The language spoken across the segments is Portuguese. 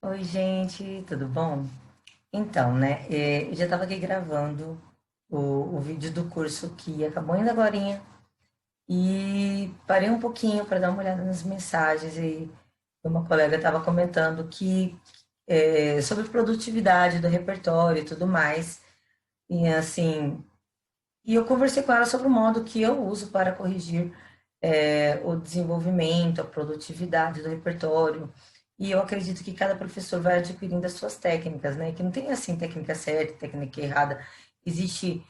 Oi, gente, tudo bom? Então, né, eu já estava aqui gravando o vídeo do curso que acabou ainda agorinha e parei um pouquinho para dar uma olhada nas mensagens e uma colega estava comentando que sobre produtividade do repertório e tudo mais, e assim, e eu conversei com ela sobre o modo que eu uso para corrigir o desenvolvimento, a produtividade do repertório. E eu acredito que cada professor vai adquirindo as suas técnicas, né? Que não tem assim técnica certa, técnica errada. Existe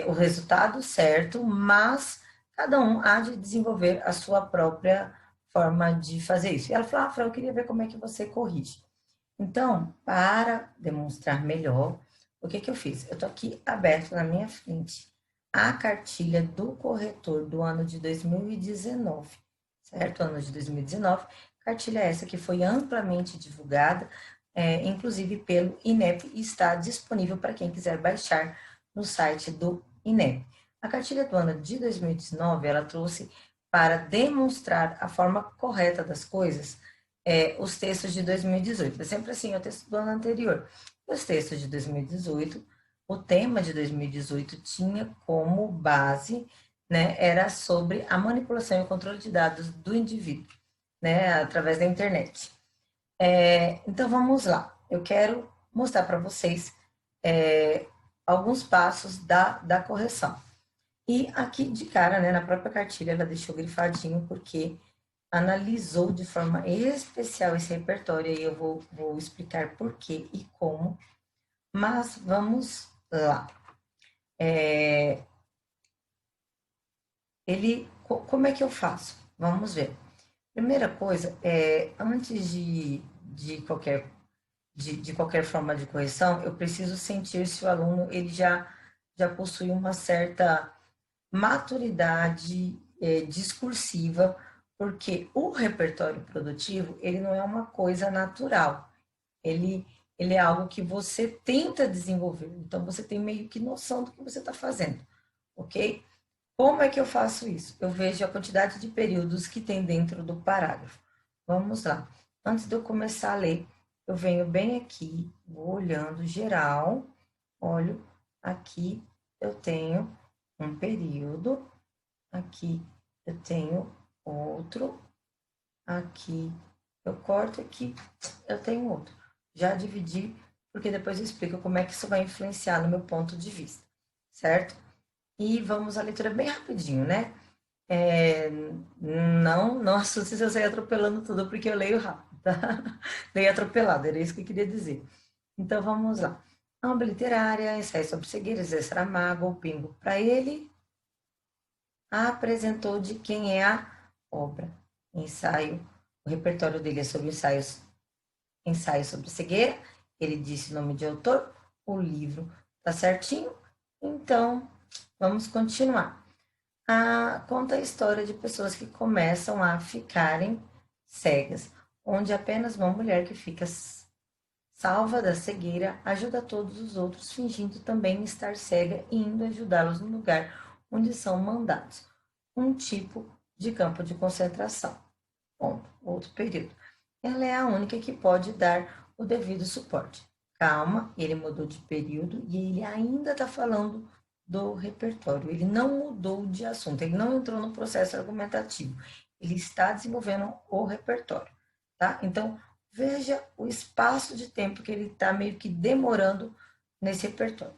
o resultado certo, mas cada um há de desenvolver a sua própria forma de fazer isso. E ela falou, Fran, eu queria ver como é que você corrige. Então, para demonstrar melhor, o que que eu fiz? Eu estou aqui aberto na minha frente a cartilha do corretor do ano de 2019, certo? Ano de 2019, cartilha essa que foi amplamente divulgada, inclusive pelo INEP, e está disponível para quem quiser baixar no site do INEP. A cartilha do ano de 2019, ela trouxe para demonstrar a forma correta das coisas, os textos de 2018. É sempre assim, é o texto do ano anterior. Os textos de 2018, o tema de 2018 tinha como base, né, era sobre a manipulação e o controle de dados do indivíduo, né, através da internet. Então vamos lá. Eu quero mostrar para vocês é, alguns passos da correção. E aqui de cara, né, na própria cartilha, ela deixou grifadinho porque analisou de forma especial esse repertório e eu vou explicar por quê e como. Mas vamos lá. É, como é que eu faço? Vamos ver. Primeira coisa, antes de qualquer forma de correção, eu preciso sentir se o aluno ele já possui uma certa maturidade discursiva, porque o repertório produtivo, ele não é uma coisa natural, ele, ele é algo que você tenta desenvolver, então você tem meio que noção do que você está fazendo, ok? Como é que eu faço isso? Eu vejo a quantidade de períodos que tem dentro do parágrafo. Vamos lá. Antes de eu começar a ler, eu venho bem aqui, vou olhando geral, olho aqui, eu tenho um período, aqui eu tenho outro, aqui eu corto, aqui eu tenho outro. Já dividi, porque depois eu explico como é que isso vai influenciar no meu ponto de vista, certo? E vamos à leitura bem rapidinho, né? É, não assuste se eu sair atropelando tudo, porque eu leio rápido, tá? Leio atropelado, era isso que eu queria dizer. Então vamos lá. A obra literária, ensaio sobre cegueira, Zé Saramago, o Pingo para ele, apresentou de quem é a obra. Ensaio, o repertório dele é sobre ensaio sobre cegueira, ele disse o nome de autor, o livro tá certinho, então vamos continuar. Conta a história de pessoas que começam a ficarem cegas, onde apenas uma mulher que fica salva da cegueira ajuda todos os outros, fingindo também estar cega e indo ajudá-los no lugar onde são mandados. Um tipo de campo de concentração. Ponto. Outro período. Ela é a única que pode dar o devido suporte. Calma, ele mudou de período e ele ainda está falando do repertório. Ele não mudou de assunto, ele não entrou no processo argumentativo. Ele está desenvolvendo o repertório, tá? Então, veja o espaço de tempo que ele está meio que demorando nesse repertório.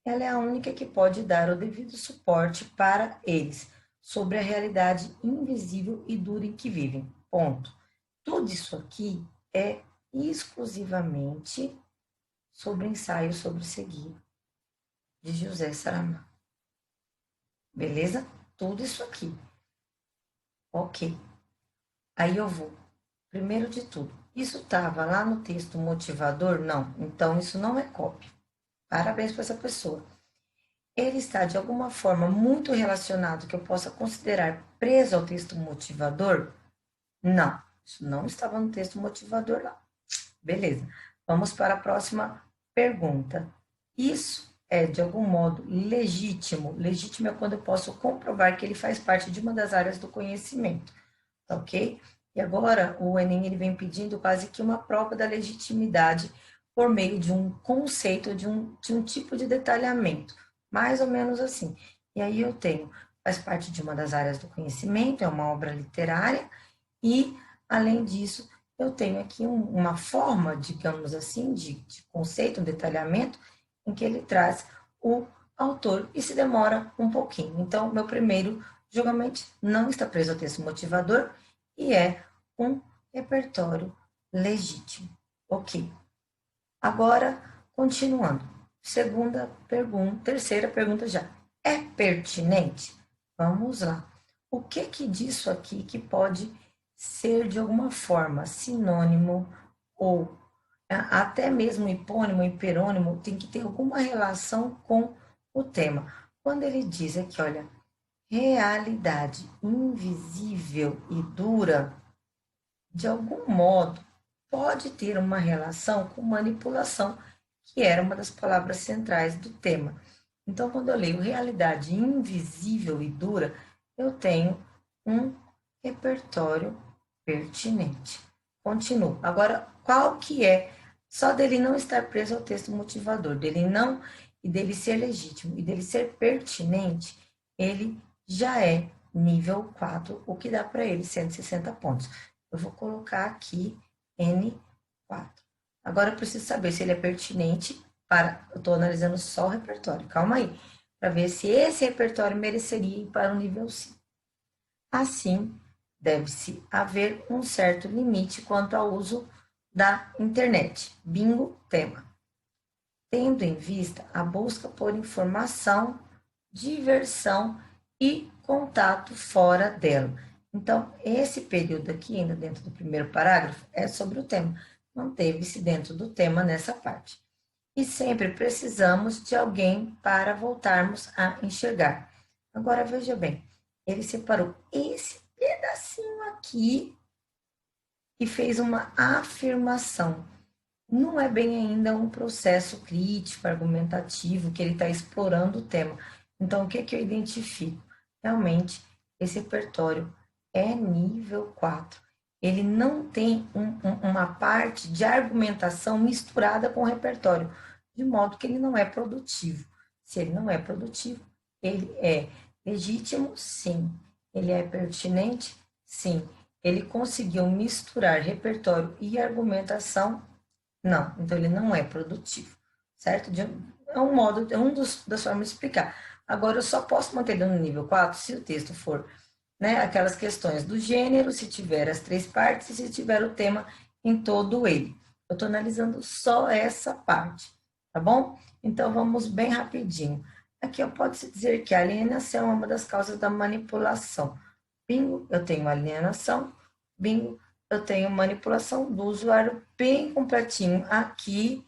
Ela é a única que pode dar o devido suporte para eles sobre a realidade invisível e dura em que vivem. Ponto. Tudo isso aqui é exclusivamente sobre ensaio sobre seguir de José Saramago. Beleza? Tudo isso aqui. Ok. Aí eu vou. Primeiro de tudo, isso estava lá no texto motivador? Não. Então isso não é cópia. Parabéns para essa pessoa. Ele está de alguma forma muito relacionado que eu possa considerar preso ao texto motivador? Não, isso não estava no texto motivador lá. Beleza. Vamos para a próxima pergunta. Isso é de algum modo legítimo? Legítimo é quando eu posso comprovar que ele faz parte de uma das áreas do conhecimento, tá ok? E agora o Enem ele vem pedindo quase que uma prova da legitimidade por meio de um conceito, de um tipo de detalhamento, mais ou menos assim. E aí eu tenho, faz parte de uma das áreas do conhecimento, é uma obra literária, e, além disso, eu tenho aqui uma forma, digamos assim, de conceito, um detalhamento, em que ele traz o autor e se demora um pouquinho. Então, meu primeiro julgamento não está preso ao texto motivador e é um repertório legítimo. Ok. Agora, continuando. Segunda pergunta, terceira pergunta já. É pertinente? Vamos lá. O que disso aqui que pode ser de alguma forma sinônimo ou até mesmo hipônimo, hiperônimo, tem que ter alguma relação com o tema. Quando ele diz aqui, olha, realidade invisível e dura, de algum modo, pode ter uma relação com manipulação, que era uma das palavras centrais do tema. Então, quando eu leio realidade invisível e dura, eu tenho um repertório pertinente. Continuo. Agora, qual que é? Só dele não estar preso ao texto motivador, dele não e dele ser legítimo e dele ser pertinente, ele já é nível 4, o que dá para ele 160 pontos. Eu vou colocar aqui N4. Agora eu preciso saber se ele é pertinente para. Eu estou analisando só o repertório, calma aí, para ver se esse repertório mereceria ir para o nível 5. Assim, deve-se haver um certo limite quanto ao uso da internet. Bingo, tema. Tendo em vista a busca por informação, diversão e contato fora dela. Então, esse período aqui, ainda dentro do primeiro parágrafo, é sobre o tema. Manteve-se dentro do tema nessa parte. E sempre precisamos de alguém para voltarmos a enxergar. Agora, veja bem, ele separou esse pedacinho aqui e fez uma afirmação. Não é bem ainda um processo crítico, argumentativo, que ele está explorando o tema. Então, o que, que eu identifico? Realmente, esse repertório é nível 4. Ele não tem uma parte de argumentação misturada com o repertório, de modo que ele não é produtivo. Se ele não é produtivo, ele é legítimo? Sim. Ele é pertinente? Sim. Ele conseguiu misturar repertório e argumentação? Não, então ele não é produtivo, certo? É um modo, é das formas de explicar. Agora, eu só posso manter ele no nível 4 se o texto for, né, aquelas questões do gênero, se tiver as três partes e se tiver o tema em todo ele. Eu estou analisando só essa parte, tá bom? Então, vamos bem rapidinho. Aqui, pode-se dizer que a alienação é uma das causas da manipulação. Bingo, eu tenho alienação. Bingo, eu tenho manipulação do usuário bem completinho aqui.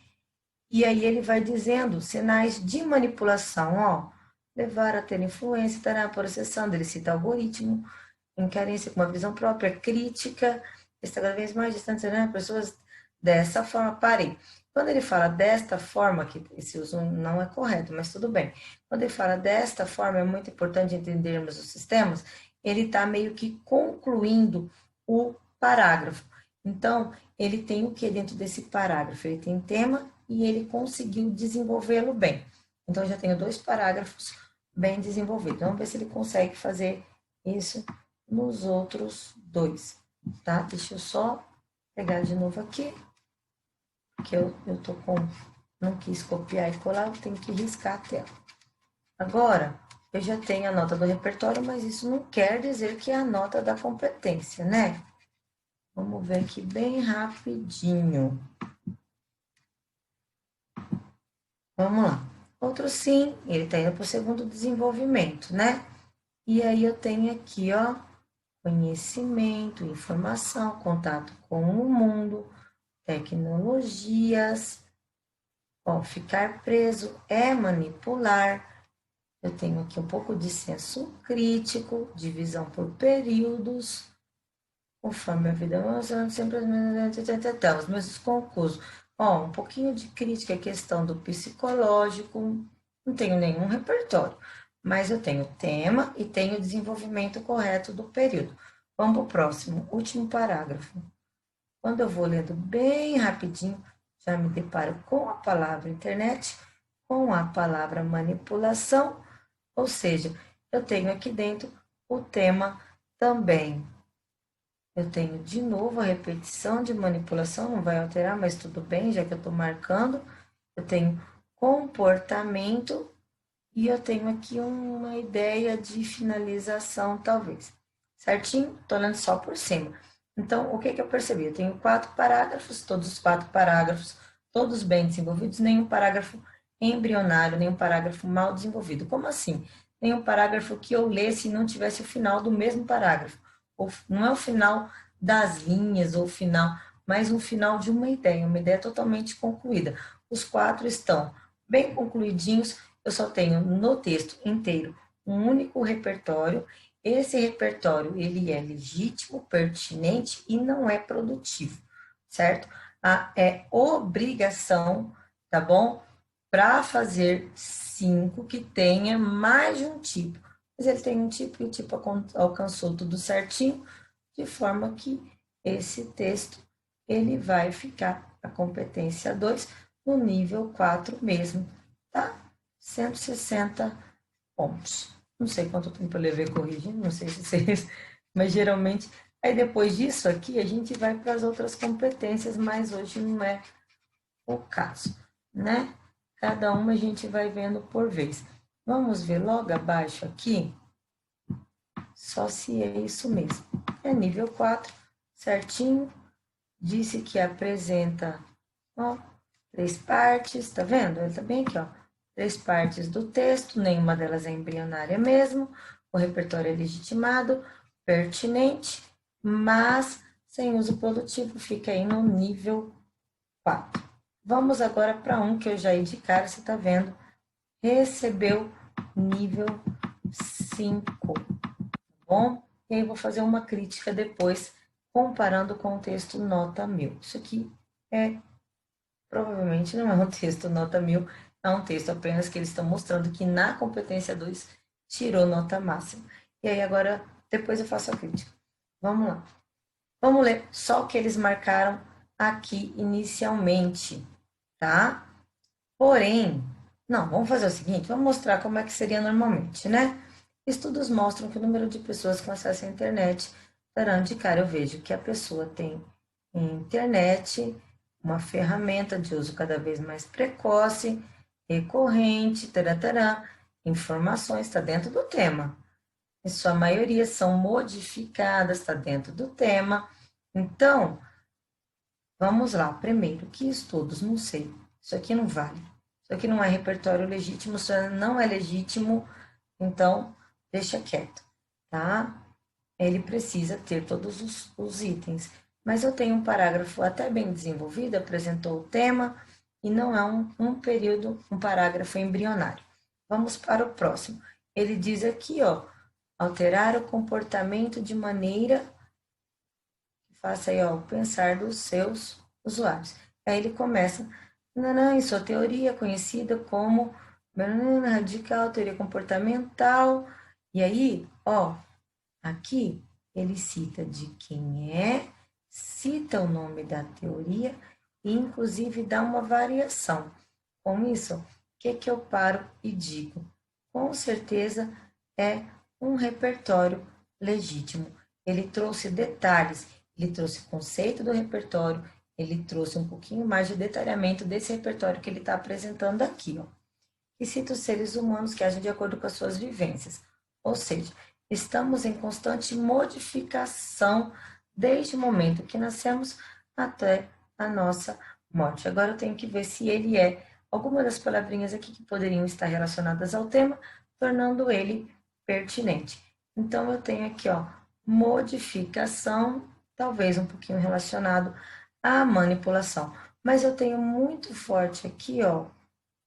E aí ele vai dizendo sinais de manipulação, ó. Levar a ter influência, estará processando, ele cita algoritmo, inquérência com uma visão própria, crítica, está cada vez mais distante, né? Pessoas dessa forma, parei. Quando ele fala desta forma, que esse uso não é correto, mas tudo bem. Quando ele fala desta forma, é muito importante entendermos os sistemas, ele está meio que concluindo o parágrafo. Então, ele tem o que dentro desse parágrafo? Ele tem tema e ele conseguiu desenvolvê-lo bem. Então, eu já tenho 2 parágrafos bem desenvolvidos. Vamos ver se ele consegue fazer isso nos outros 2, tá? Deixa eu só pegar de novo aqui, porque eu tô com... Não quis copiar e colar, eu tenho que riscar a tela. Agora, eu já tenho a nota do repertório, mas isso não quer dizer que é a nota da competência, né? Vamos ver aqui bem rapidinho. Vamos lá. Outro sim, ele está indo para o segundo desenvolvimento, né? E aí eu tenho aqui, ó, conhecimento, informação, contato com o mundo, tecnologias. Ó, ficar preso é manipular. Eu tenho aqui um pouco de senso crítico, divisão por períodos. Conforme a vida avançando, sempre os mesmos concursos. Ó, um pouquinho de crítica à questão do psicológico. Não tenho nenhum repertório, mas eu tenho tema e tenho desenvolvimento correto do período. Vamos para o próximo, último parágrafo. Quando eu vou lendo bem rapidinho, já me deparo com a palavra internet, com a palavra manipulação, ou seja, eu tenho aqui dentro o tema também. Eu tenho de novo a repetição de manipulação, não vai alterar, mas tudo bem, já que eu estou marcando. Eu tenho comportamento e eu tenho aqui uma ideia de finalização, talvez. Certinho? Estou lendo só por cima. Então, o que eu percebi? Eu tenho 4 parágrafos, todos os 4 parágrafos, todos bem desenvolvidos, nenhum parágrafo embrionário, nenhum parágrafo mal desenvolvido. Como assim? Nenhum parágrafo que eu lesse e não tivesse o final do mesmo parágrafo. Não é o final das linhas ou o final, mas um final de uma ideia totalmente concluída. Os 4 estão bem concluidinhos, eu só tenho no texto inteiro um único repertório. Esse repertório, ele é legítimo, pertinente e não é produtivo, certo? É obrigação, tá bom? Para fazer 5 que tenha mais de um tipo. Mas ele tem um tipo e o tipo alcançou tudo certinho, de forma que esse texto, ele vai ficar a competência 2 no nível 4 mesmo, tá? 160 pontos. Não sei quanto tempo eu levei corrigindo, não sei se vocês, mas geralmente, aí depois disso aqui, a gente vai para as outras competências, mas hoje não é o caso, né? Cada uma a gente vai vendo por vez. Vamos ver logo abaixo aqui, só se é isso mesmo. É nível 4, certinho. Disse que apresenta, ó, 3 partes, tá vendo? Ele tá bem aqui, ó. 3 partes do texto, nenhuma delas é embrionária mesmo. O repertório é legitimado, pertinente, mas sem uso produtivo, fica aí no nível 4. Vamos agora para um que eu já ia de cara, você tá vendo? Recebeu nível 5, tá bom? E aí eu vou fazer uma crítica depois, comparando com o texto nota 1000. Isso aqui é provavelmente não é um texto nota 1000, é um texto apenas que eles estão mostrando que na competência 2 tirou nota máxima. E aí agora, depois eu faço a crítica. Vamos lá. Vamos ler só o que eles marcaram aqui inicialmente, tá? Porém, não, vamos fazer o seguinte, vamos mostrar como é que seria normalmente, né? Estudos mostram que o número de pessoas com acesso à internet darão de cara, eu vejo que a pessoa tem internet, uma ferramenta de uso cada vez mais precoce, recorrente, tarantarã, informações, está dentro do tema. Em sua maioria são modificadas, está dentro do tema. Então, vamos lá. Primeiro, que estudos? Não sei. Isso aqui não vale. Isso aqui não é repertório legítimo, isso não é legítimo, então deixa quieto, tá? Ele precisa ter todos os itens. Mas eu tenho um parágrafo até bem desenvolvido, apresentou o tema, e não é um parágrafo embrionário. Vamos para o próximo. Ele diz aqui, ó, alterar o comportamento de maneira que faça aí, ó, o pensar dos seus usuários. Aí ele começa, não, em sua teoria conhecida como radical, teoria comportamental, e aí, ó, aqui ele cita de quem é, cita o nome da teoria e inclusive dá uma variação. Com isso, o que eu paro e digo? Com certeza é um repertório legítimo. Ele trouxe detalhes, ele trouxe o conceito do repertório, ele trouxe um pouquinho mais de detalhamento desse repertório que ele está apresentando aqui, ó. E cita os seres humanos que agem de acordo com as suas vivências. Ou seja, estamos em constante modificação desde o momento que nascemos até a nossa morte. Agora eu tenho que ver se ele é alguma das palavrinhas aqui que poderiam estar relacionadas ao tema, tornando ele pertinente. Então eu tenho aqui, ó, modificação, talvez um pouquinho relacionado à manipulação. Mas eu tenho muito forte aqui, ó,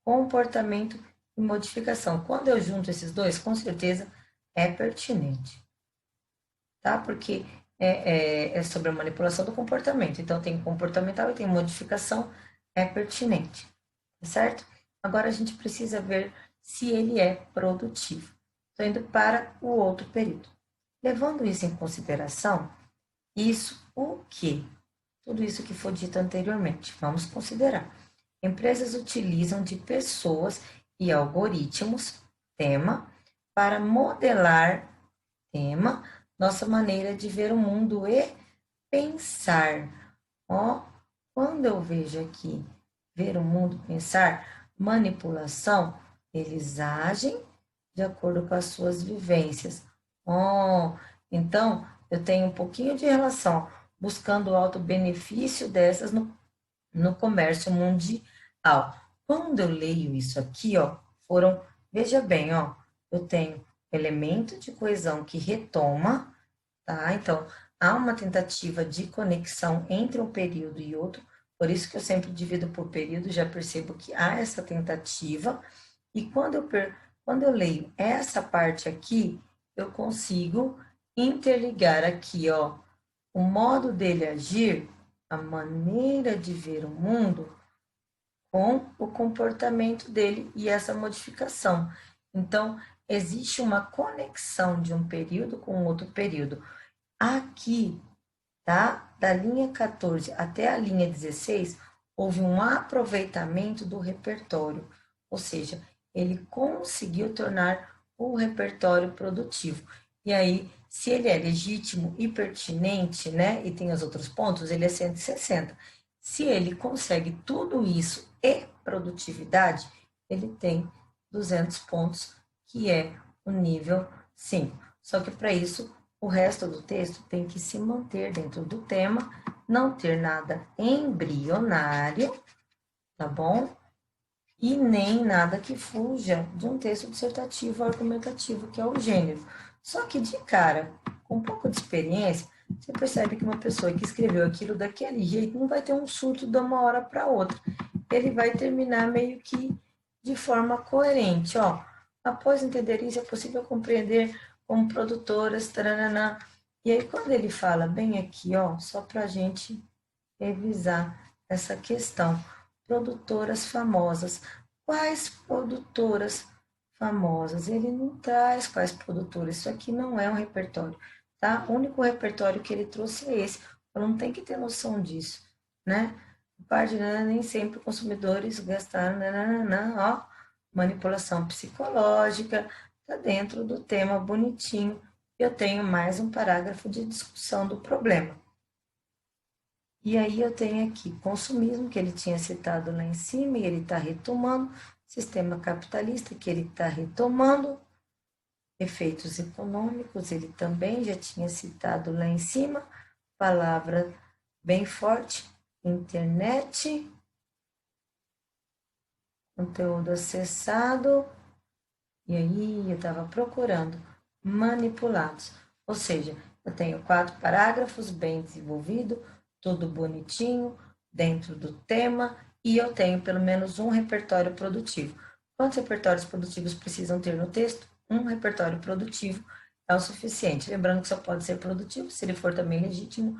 comportamento e modificação. Quando eu junto esses dois, com certeza é pertinente, tá? Porque é sobre a manipulação do comportamento. Então, tem comportamental e tem modificação, é pertinente, tá certo? Agora, a gente precisa ver se ele é produtivo. Estou indo para o outro período. Levando isso em consideração, isso o quê? Tudo isso que foi dito anteriormente. Vamos considerar. Empresas utilizam de pessoas e algoritmos, tema, para modelar, tema, nossa maneira de ver o mundo e pensar. Ó, quando eu vejo aqui ver o mundo, pensar, manipulação, eles agem de acordo com as suas vivências. Ó, então eu tenho um pouquinho de relação buscando o alto benefício dessas no comércio mundial. Quando eu leio isso aqui, ó, veja bem, ó, eu tenho elemento de coesão que retoma, tá? Então, há uma tentativa de conexão entre um período e outro, por isso que eu sempre divido por período, já percebo que há essa tentativa, e quando eu leio essa parte aqui, eu consigo interligar aqui, ó, o modo dele agir, a maneira de ver o mundo, com o comportamento dele e essa modificação. Então, existe uma conexão de um período com outro período. Aqui, tá? Da linha 14 até a linha 16, houve um aproveitamento do repertório, ou seja, ele conseguiu tornar o repertório produtivo. E aí, se ele é legítimo e pertinente, né, e tem os outros pontos, ele é 160. Se ele consegue tudo isso e produtividade, ele tem 200 pontos, que é o nível 5. Só que para isso, o resto do texto tem que se manter dentro do tema, não ter nada embrionário, tá bom? E nem nada que fuja de um texto dissertativo argumentativo, que é o gênero. Só que de cara, com um pouco de experiência, você percebe que uma pessoa que escreveu aquilo daquele jeito não vai ter um surto de uma hora para outra. Ele vai terminar meio que de forma coerente, ó. Após entender isso, é possível compreender como produtoras, taranana. E aí, quando ele fala bem aqui, ó, só para a gente revisar essa questão. Produtoras famosas. Quais produtoras famosas? Ele não traz quais produtoras. Isso aqui não é um repertório, tá? O único repertório que ele trouxe é esse. Eu não tem que ter noção disso, né? Parte, né, nem sempre consumidores gastaram, ó, manipulação psicológica, tá dentro do tema bonitinho. Eu tenho mais um parágrafo de discussão do problema. E aí eu tenho aqui consumismo, que ele tinha citado lá em cima, e ele está retomando, sistema capitalista, que ele está retomando, efeitos econômicos, ele também já tinha citado lá em cima, palavra bem forte, internet, conteúdo acessado, e aí eu estava procurando manipulados, ou seja, eu tenho 4 parágrafos bem desenvolvido, tudo bonitinho, dentro do tema, e eu tenho pelo menos um repertório produtivo. Quantos repertórios produtivos precisam ter no texto? Um repertório produtivo é o suficiente. Lembrando que só pode ser produtivo se ele for também legítimo